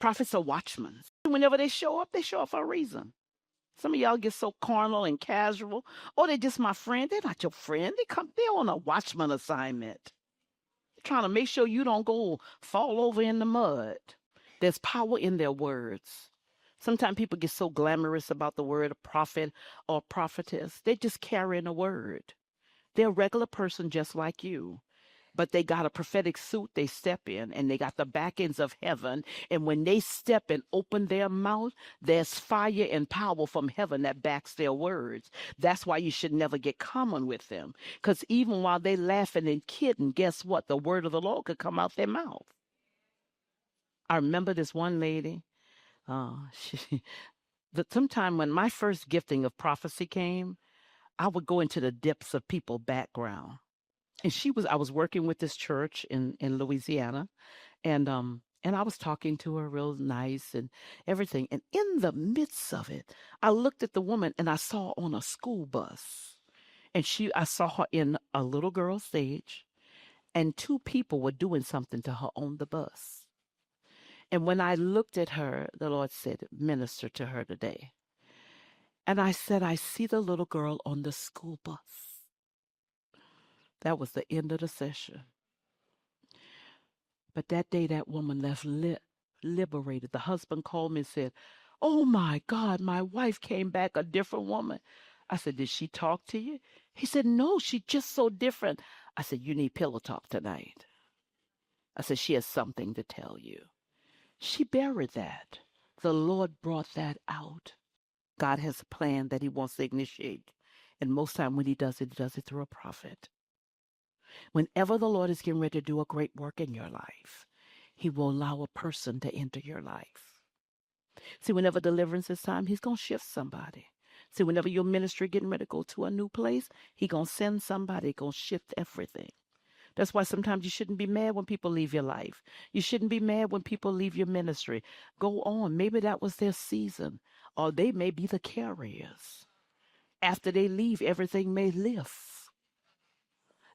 Prophets are watchmen. Whenever they show up for a reason. Some of y'all get so carnal and casual. Oh, they're just my friend. They're not your friend. They're on a watchman assignment. They're trying to make sure you don't go fall over in the mud. There's power in their words. Sometimes people get so glamorous about the word of prophet or prophetess. They just carrying a word. They're a regular person just like you. But they got a prophetic suit they step in, and they got the back ends of heaven. And when they step and open their mouth, there's fire and power from heaven that backs their words. That's why you should never get common with them. Because even while they laughing and kidding, guess what? The word of the Lord could come out their mouth. I remember this one lady. Sometime when my first gifting of prophecy came, I would go into the depths of people's background. And I was working with this church in Louisiana, and I was talking to her real nice and everything. And in the midst of it, I looked at the woman and I saw her on a school bus. And I saw her in a little girl stage, and two people were doing something to her on the bus. And when I looked at her, the Lord said, minister to her today. And I said, I see the little girl on the school bus. That was the end of the session. But that day, that woman left liberated. The husband called me and said, oh my God, my wife came back a different woman. I said, did she talk to you? He said, no, she's just so different. I said, you need pillow talk tonight. I said, she has something to tell you. She buried that. The Lord brought that out. God has a plan that he wants to initiate. And most time when he does it through a prophet. Whenever the Lord is getting ready to do a great work in your life, he will allow a person to enter your life. See, whenever deliverance is time, he's going to shift somebody. See, whenever your ministry getting ready to go to a new place, he's going to send somebody, going to shift everything. That's why sometimes you shouldn't be mad when people leave your life. You shouldn't be mad when people leave your ministry. Go on. Maybe that was their season, or they may be the carriers. After they leave, everything may lift.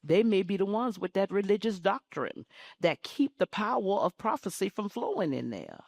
They may be the ones with that religious doctrine that keep the power of prophecy from flowing in there.